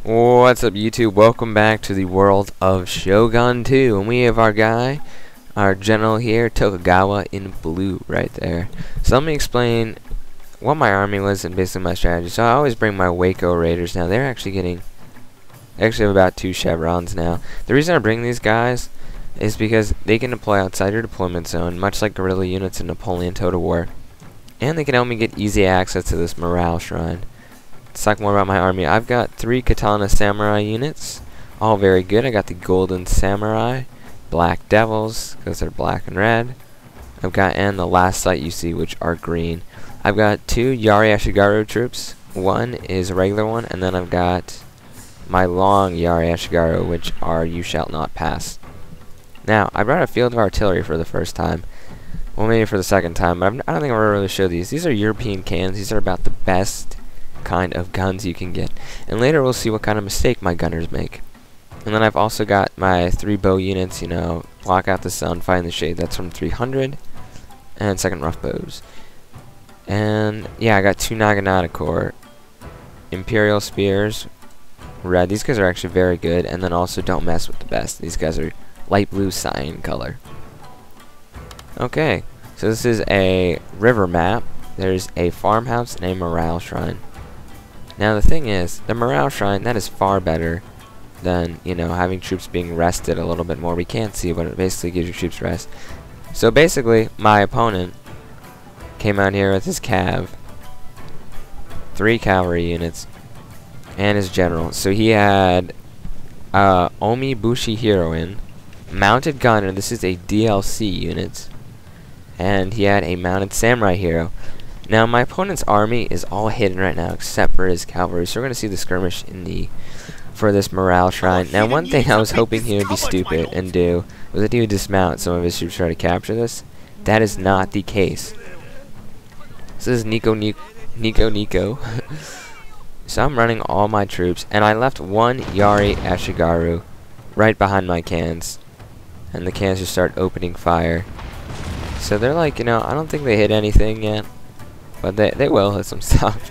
What's up, YouTube? Welcome back to the world of Shogun 2, and we have our guy, our general here, Tokugawa, in blue right there. So let me explain what my army was and basically my strategy. So I always bring my Waco Raiders. Now they're actually have about 2 chevrons now. The reason I bring these guys is because they can deploy outside your deployment zone, much like guerrilla units in Napoleon Total War, and they can help me get easy access to this morale shrine. Let's talk more about my army. I've got 3 Katana Samurai units, all very good. I got the Golden Samurai, Black Devils, because they're black and red. And the last sight you see, which are green. I've got 2 Yari Ashigaru troops. One is a regular one, and then I've got my long Yari Ashigaru, which are You Shall Not Pass. Now, I brought a field of artillery for the first time. Well, maybe for the second time, but I don't think I've ever really showed these. These are European cannons. These are about the best kind of guns you can get, and later we'll see what kind of mistake my gunners make. And then I've also got my 3 bow units, you know, block out the sun, find the shade. That's from 300, and second rough bows. And yeah, I got 2 Naginata Corps, Imperial Spears, red. These guys are actually very good, and then also don't mess with the best. These guys are light blue cyan color. Okay, so this is a river map. There's a farmhouse and a morale shrine. Now the thing is, the morale shrine, that is far better than, you know, having troops being rested a little bit more. We can't see, but it basically gives your troops rest. So basically, my opponent came out here with his cav, 3 cavalry units, and his general. So he had Omi Bushi Heroine, mounted gunner, this is a DLC unit, and he had a mounted samurai hero. Now my opponent's army is all hidden right now except for his cavalry, so we're going to see the skirmish for this morale shrine. Now one thing I was hoping he would be stupid and do was that he would dismount some of his troops to try to capture this. That is not the case. This is Nico. So I'm running all my troops, and I left 1 Yari Ashigaru right behind my cans, and the cans just start opening fire. So they're like, you know, I don't think they hit anything yet, but they will hit some stuff.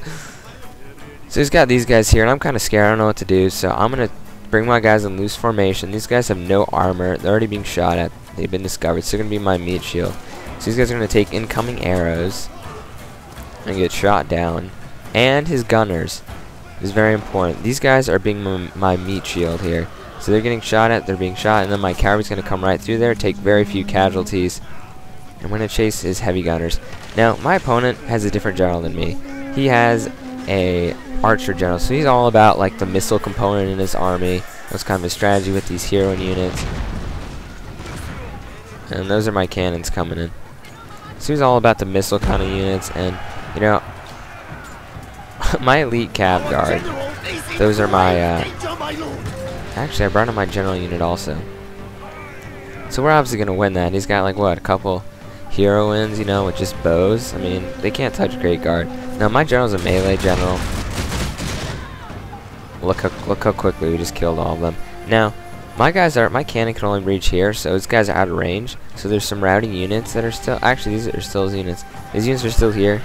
So he's got these guys here, and I'm kind of scared. I don't know what to do, so I'm going to bring my guys in loose formation. These guys have no armor. They're already being shot at. They've been discovered, so they're going to be my meat shield. So these guys are going to take incoming arrows and get shot down. And his gunners is very important. These guys are being my meat shield here. So they're getting shot at, they're being shot, and then my cavalry's going to come right through there, take very few casualties. I'm going to chase his heavy gunners. Now, my opponent has a different general than me. He has a archer general, so he's all about like the missile component in his army. That's kind of his strategy with these hero units. And those are my cannons coming in. So he's all about the missile kind of units, and you know, my elite cav guard. Those are my actually I brought in my general unit also. So we're obviously gonna win that. He's got like what, a couple heroines, you know, with just bows. I mean, they can't touch Great Guard. Now my general's a melee general. Look how quickly we just killed all of them. Now, my cannon can only reach here, so these guys are out of range. So there's some routing units that are still, actually these are still his units. These units are still here.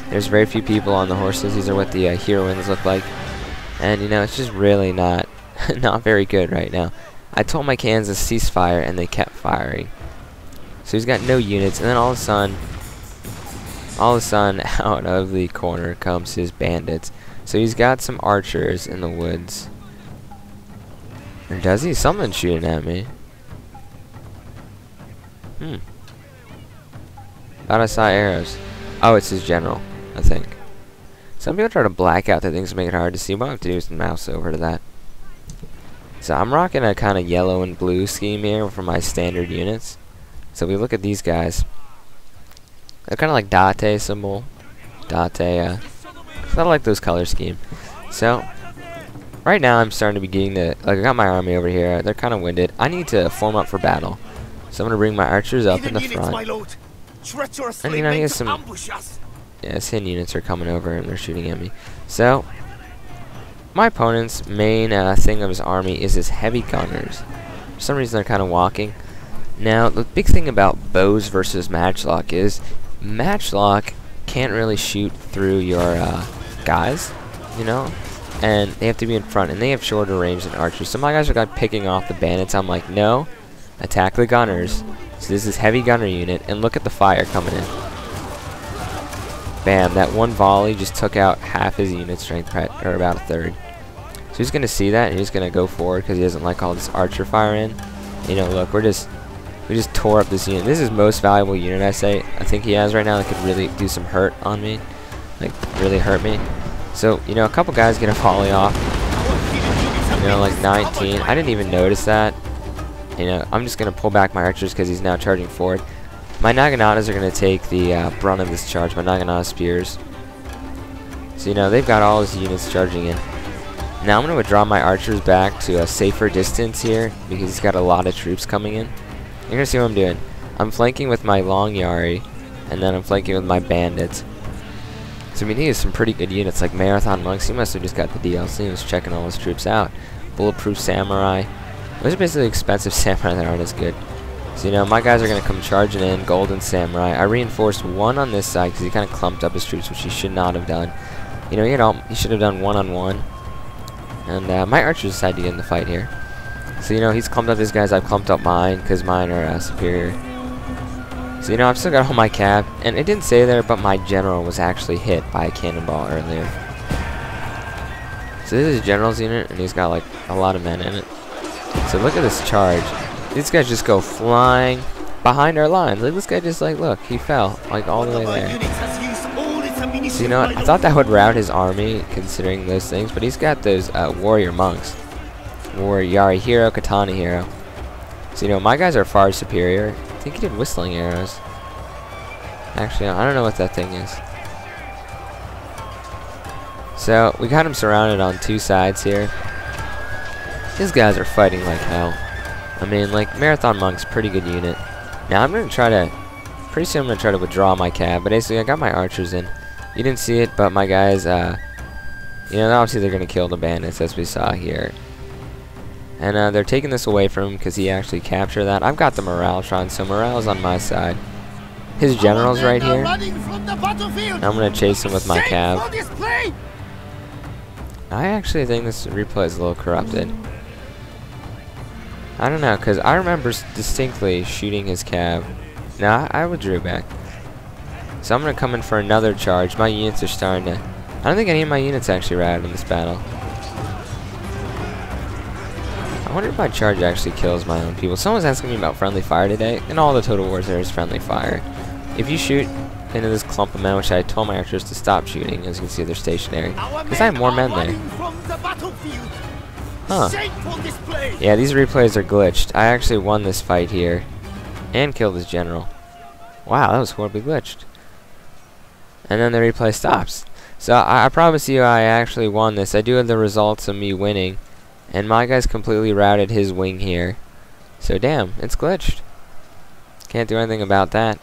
There's very few people on the horses. These are what the heroines look like. And you know, it's just really not very good right now. I told my cannons to cease fire, and they kept firing. So he's got no units, and then all of a sudden, out of the corner comes his bandits. So he's got some archers in the woods. Or does he? Someone's shooting at me. Thought I saw arrows. Oh, it's his general, I think. Some people try to black out the things to make it hard to see, but I'll have to do some mouse over to that. So I'm rocking a kind of yellow and blue scheme here for my standard units. So we look at these guys. They're kind of like Date symbol. Date, I like those color scheme. So right now I'm starting to be getting the, like, I got my army over here. They're kind of winded. I need to form up for battle. So I'm going to bring my archers up in the front. And you know, he has some, yeah, his hidden units are coming over and they're shooting at me. So my opponent's main thing of his army is his heavy gunners. For some reason they're kind of walking. Now the big thing about bows versus matchlock is matchlock can't really shoot through your guys, you know. and they have to be in front, and they have shorter range than archers. So my guys are picking off the bandits. I'm like, no, attack the gunners. So this is heavy gunner unit, and look at the fire coming in. Bam, that one volley just took out half his unit strength, or about a third. So he's going to see that, and he's going to go forward because he doesn't like all this archer fire in. You know, look, we just tore up this unit. This is most valuable unit, I think he has right now that could really do some hurt on me. Like, really hurt me. So, you know, a couple guys get a volley off. You know, like 19. I didn't even notice that. You know, I'm just going to pull back my archers because he's now charging forward. My Naganatas are going to take the brunt of this charge. My Naganata spears. So, you know, they've got all his units charging in. Now I'm going to withdraw my archers back to a safer distance here because he's got a lot of troops coming in. You're going to see what I'm doing. I'm flanking with my long Yari, and then I'm flanking with my bandits. So I mean, he has some pretty good units like Marathon Monks. He must have just got the DLC and was checking all his troops out. Bulletproof Samurai. Those are basically expensive samurai that aren't as good. So you know, my guys are going to come charging in. Golden Samurai. I reinforced one on this side because he kind of clumped up his troops, which he should not have done. You know, he should have done one-on-one. And my archers decided to get in the fight here. So, you know, he's clumped up his guys. I've clumped up mine because mine are superior. So, you know, I've still got all my cav. And it didn't say there, but my general was actually hit by a cannonball earlier. So this is his general's unit, and he's got, like, a lot of men in it. So look at this charge. These guys just go flying behind our lines. Like, this guy just, like, look, he fell, like, all the way there. So, you know what? I thought that would rout his army, considering those things, but he's got those warrior monks. Warrior Yari hero, Katana hero. So, you know, my guys are far superior. I think he did whistling arrows. Actually, I don't know what that thing is. So, we got him surrounded on two sides here. These guys are fighting like hell. I mean, like, Marathon Monk's pretty good unit. Now, I'm going to try to... Pretty soon I'm going to try to withdraw my cav, but basically I got my archers in. You didn't see it, but my guys, you know, obviously they're going to kill the bandits, as we saw here. And they're taking this away from him because he actually captured that. I've got the Morale-tron, so Morale's on my side. His general's right here. I'm going to chase him with my cav. I actually think this replay is a little corrupted. I don't know, because I remember distinctly shooting his cav. Nah, I withdrew back. So I'm going to come in for another charge. My units are starting to... I don't think any of my units actually routed in this battle. I wonder if my charge actually kills my own people. Someone's asking me about friendly fire today. In all the Total Wars there is friendly fire. If you shoot into this clump of men, which I told my archers to stop shooting, as you can see they're stationary. Because I have more men there. Huh. Yeah, these replays are glitched. I actually won this fight here. And killed his general. Wow, that was horribly glitched. And then the replay stops. So I promise you I actually won this. I do have the results of me winning. And my guy's completely routed his wing here. So damn, it's glitched. Can't do anything about that.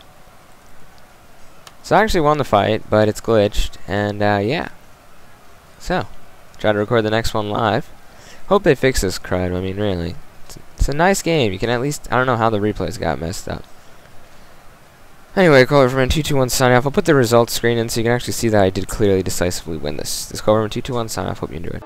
So I actually won the fight, but it's glitched. And yeah. So, try to record the next one live. Hope they fix this crud. I mean, really. It's a nice game. You can at least... I don't know how the replays got messed up. Anyway, Coverman 221 sign off. I'll put the results screen in so you can actually see that I did clearly decisively win this. This Coverman 221 sign off. Hope you enjoyed.